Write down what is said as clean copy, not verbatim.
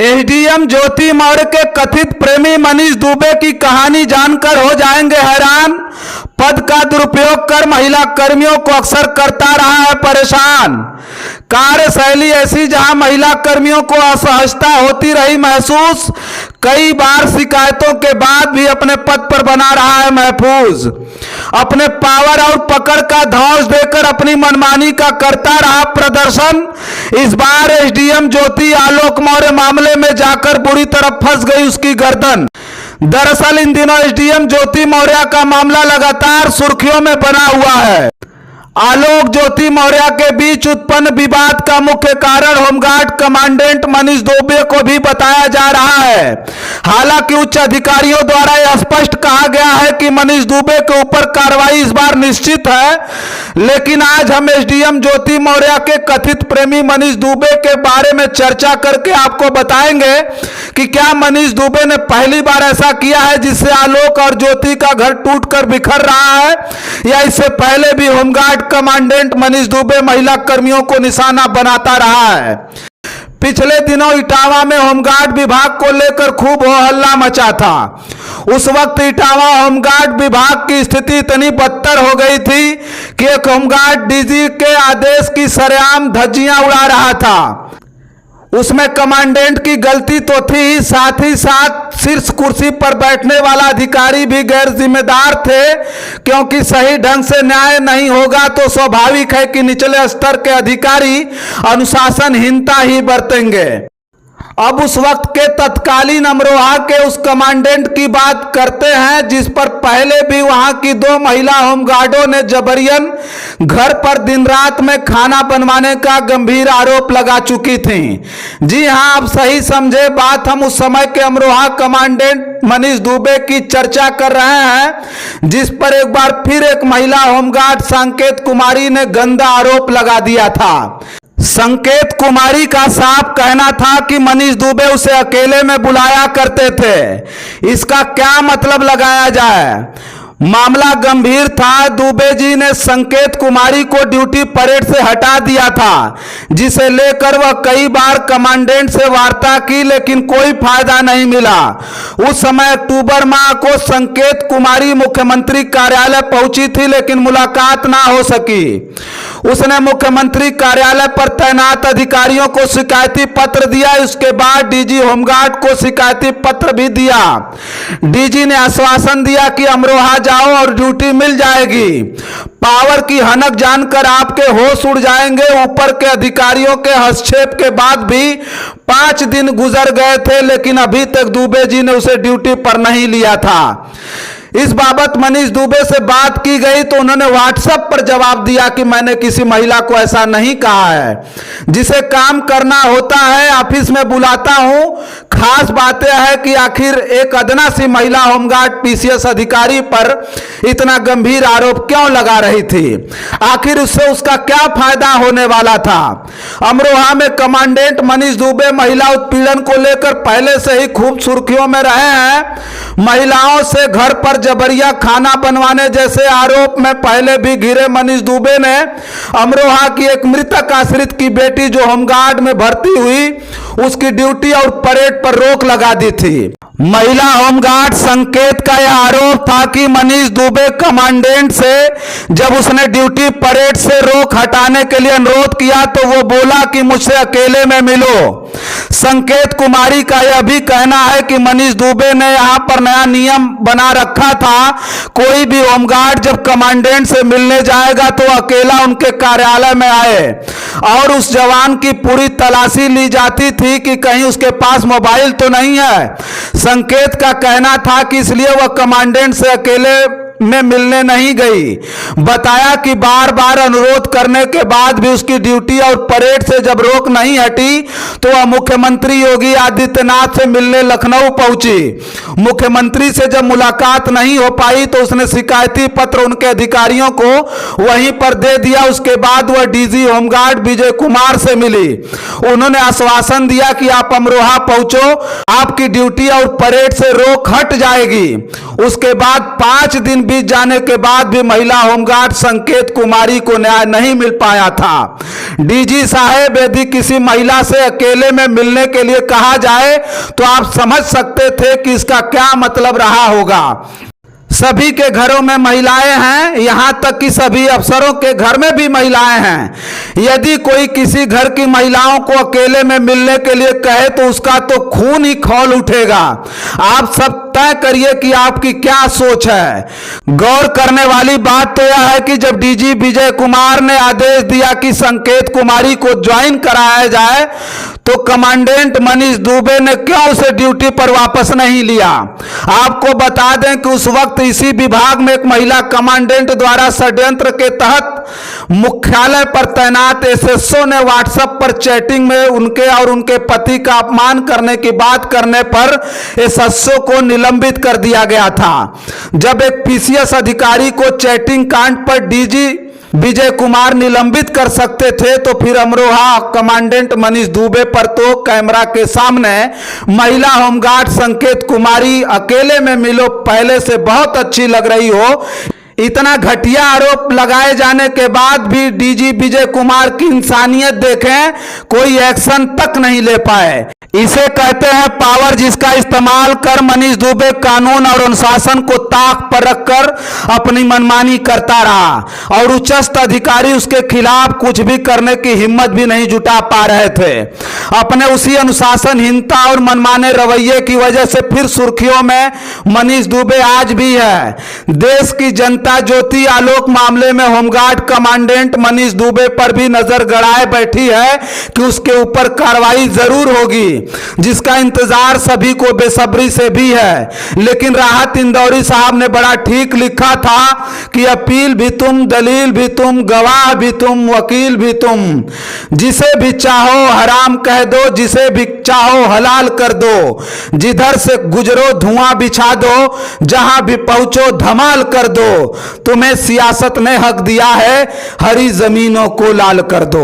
SDM ज्योति मौर्य के कथित प्रेमी मनीष दुबे की कहानी जानकर हो जाएंगे हैरान। पद का दुरुपयोग कर महिला कर्मियों को अक्सर करता रहा है परेशान। कार्यशैली ऐसी जहां महिला कर्मियों को असहजता होती रही महसूस। कई बार शिकायतों के बाद भी अपने पद पर बना रहा है महफूज। अपने पावर और पकड़ का धौंस देकर अपनी मनमानी का करता रहा प्रदर्शन। इस बार एसडीएम ज्योति आलोक मौर्य मामले में जाकर बुरी तरह फंस गई उसकी गर्दन। दरअसल इन दिनों एसडीएम ज्योति मौर्य का मामला लगातार सुर्खियों में बना हुआ है। आलोक ज्योति मौर्य के बीच उत्पन्न विवाद का मुख्य कारण होमगार्ड कमांडेंट मनीष दुबे को भी बताया जा रहा है। हालांकि उच्च अधिकारियों द्वारा यह स्पष्ट कहा गया है कि मनीष दुबे के ऊपर कार्रवाई इस बार निश्चित है। लेकिन आज हम एसडीएम ज्योति मौर्य के कथित प्रेमी मनीष दुबे के बारे में चर्चा करके आपको बताएंगे कि क्या मनीष दुबे ने पहली बार ऐसा किया है जिससे आलोक और ज्योति का घर टूटकर बिखर रहा है, या इससे पहले भी होमगार्ड कमांडेंट मनीष दुबे महिला कर्मियों को निशाना बनाता रहा है। पिछले दिनों इटावा में होमगार्ड विभाग को लेकर खूब हो हल्ला मचा था। उस वक्त इटावा होमगार्ड विभाग की स्थिति इतनी बदतर हो गई थी कि एक होमगार्ड डीजी के आदेश की सरेआम धज्जियां उड़ा रहा था। उसमें कमांडेंट की गलती तो थी, साथ ही साथ शीर्ष कुर्सी पर बैठने वाला अधिकारी भी गैर जिम्मेदार थे, क्योंकि सही ढंग से न्याय नहीं होगा तो स्वाभाविक है कि निचले स्तर के अधिकारी अनुशासनहीनता ही बरतेंगे। अब उस वक्त के तत्कालीन अमरोहा के उस कमांडेंट की बात करते हैं जिस पर पहले भी वहां की 2 महिला होमगार्डों ने जबरियन घर पर दिन रात में खाना बनवाने का गंभीर आरोप लगा चुकी थीं। जी हां, आप सही समझे बात, हम उस समय के अमरोहा कमांडेंट मनीष दुबे की चर्चा कर रहे हैं, जिस पर एक बार फिर एक महिला होमगार्ड संकेत कुमारी ने गंदा आरोप लगा दिया था। संकेत कुमारी का साफ कहना था कि मनीष दुबे उसे अकेले में बुलाया करते थे। इसका क्या मतलब लगाया जाए? मामला गंभीर था। दुबे जी ने संकेत कुमारी को ड्यूटी परेड से हटा दिया था, जिसे लेकर वह कई बार कमांडेंट से वार्ता की, लेकिन कोई फायदा नहीं मिला। उस समय अक्टूबर माह को संकेत कुमारी मुख्यमंत्री कार्यालय पहुंची थी, लेकिन मुलाकात ना हो सकी। उसने मुख्यमंत्री कार्यालय पर तैनात अधिकारियों को शिकायती पत्र दिया। उसके बाद डीजी होमगार्ड को शिकायती पत्र भी दिया। डीजी ने आश्वासन दिया कि अमरोहा जाओ और ड्यूटी मिल जाएगी। पावर की हनक जानकर आपके होश उड़ जाएंगे। ऊपर के अधिकारियों के हस्तक्षेप के बाद भी 5 दिन गुजर गए थे, लेकिन अभी तक दुबे जी ने उसे ड्यूटी पर नहीं लिया था। इस बाबत मनीष दुबे से बात की गई तो उन्होंने व्हाट्सएप पर जवाब दिया कि मैंने किसी महिला को ऐसा नहीं कहा है। जिसे काम करना होता है ऑफिस में बुलाता हूं। खास बात यह है कि आखिर एक अदना सी महिला होमगार्ड पीसीएस अधिकारी पर इतना गंभीर आरोप क्यों लगा रही थी? आखिर उससे उसका क्या फायदा होने वाला था? अमरोहा में कमांडेंट मनीष दुबे महिला उत्पीड़न को लेकर पहले से ही खूब सुर्खियों में रहे हैं। महिलाओं से घर पर जबरिया खाना बनवाने जैसे आरोप में पहले भी घिरे मनीष दुबे ने अमरोहा की एक मृतक आश्रित की बेटी जो होमगार्ड में भर्ती हुई, उसकी ड्यूटी और परेड पर रोक लगा दी थी। महिला होमगार्ड संकेत का यह आरोप था कि मनीष दुबे कमांडेंट से जब उसने ड्यूटी परेड से रोक हटाने के लिए अनुरोध किया तो वो बोला कि मुझसे अकेले में मिलो। संकेत कुमारी का यह भी कहना है कि मनीष दुबे ने यहां पर नया नियम बना रखा था, कोई भी होमगार्ड जब कमांडेंट से मिलने जाएगा तो अकेला उनके कार्यालय में आए, और उस जवान की पूरी तलाशी ली जाती थी कि कहीं उसके पास मोबाइल तो नहीं है। संकेत का कहना था कि इसलिए वह कमांडेंट से अकेले में मिलने नहीं गई। बताया कि बार बार अनुरोध करने के बाद भी उसकी ड्यूटी और परेड से जब रोक नहीं हटी तो वह मुख्यमंत्री योगी आदित्यनाथ से मिलने लखनऊ पहुंची। मुख्यमंत्री से जब मुलाकात नहीं हो पाई तो उसने शिकायती पत्र उनके अधिकारियों को वहीं पर दे दिया। उसके बाद वह डीजी होमगार्ड विजय कुमार से मिली। उन्होंने आश्वासन दिया कि आप अमरोहा पहुंचो, आपकी ड्यूटी और परेड से रोक हट जाएगी। उसके बाद 5 दिन बीत जाने के बाद भी महिला होमगार्ड संकेत कुमारी को न्याय नहीं मिल पाया था। डीजी साहब, यदि किसी महिला से अकेले में मिलने के लिए कहा जाए तो आप समझ सकते थे कि इसका क्या मतलब रहा होगा। सभी के घरों में महिलाएं हैं, यहां तक कि सभी अफसरों के घर में भी महिलाएं हैं। यदि कोई किसी घर की महिलाओं को अकेले में मिलने के लिए कहे तो उसका तो खून ही खौल उठेगा। आप सब तय करिए कि आपकी क्या सोच है। गौर करने वाली बात तो यह है कि जब डीजी विजय कुमार ने आदेश दिया कि संकेत कुमारी को ज्वाइन कराया जाए तो कमांडेंट मनीष दुबे ने क्यों उसे ड्यूटी पर वापस नहीं लिया। आपको बता दें कि उस वक्त इसी विभाग में एक महिला कमांडेंट द्वारा षड्यंत्र के तहत मुख्यालय पर तैनात एसएसओ ने व्हाट्सएप पर चैटिंग में उनके और उनके पति का अपमान करने की बात करने पर एसएसओ को निलंबित कर दिया गया था। जब एक पीसीएस अधिकारी को चैटिंग कांड पर डीजी विजय कुमार निलंबित कर सकते थे तो फिर अमरोहा कमांडेंट मनीष दुबे पर तो कैमरा के सामने महिला होमगार्ड संकेत कुमारी अकेले में मिलो पहले से बहुत अच्छी लग रही हो। इतना घटिया आरोप लगाए जाने के बाद भी डीजी विजय कुमार की इंसानियत देखें, कोई एक्शन तक नहीं ले पाए। इसे कहते हैं पावर, जिसका इस्तेमाल कर मनीष दुबे कानून और अनुशासन को ताक पर रखकर अपनी मनमानी करता रहा और उच्चस्थ अधिकारी उसके खिलाफ कुछ भी करने की हिम्मत भी नहीं जुटा पा रहे थे। अपने उसी अनुशासनहीनता और मनमाने रवैये की वजह से फिर सुर्खियों में मनीष दुबे आज भी है। देश की जनता ज्योति आलोक मामले में होमगार्ड कमांडेंट मनीष दुबे पर भी नजर गड़ाए बैठी है कि उसके ऊपर कार्रवाई जरूर होगी, जिसका इंतजार सभी को बेसब्री से भी है। लेकिन राहत इंदौरी साहब ने बड़ा ठीक लिखा था कि अपील भी तुम, दलील भी तुम, गवाह भी तुम, वकील भी तुम। जिसे भी चाहो हराम कह दो, जिसे भी चाहो हलाल कर दो। जिधर से गुजरो धुआं बिछा दो, जहां भी पहुंचो धमाल कर दो। तुम्हें सियासत ने हक दिया है, हरी जमीनों को लाल कर दो।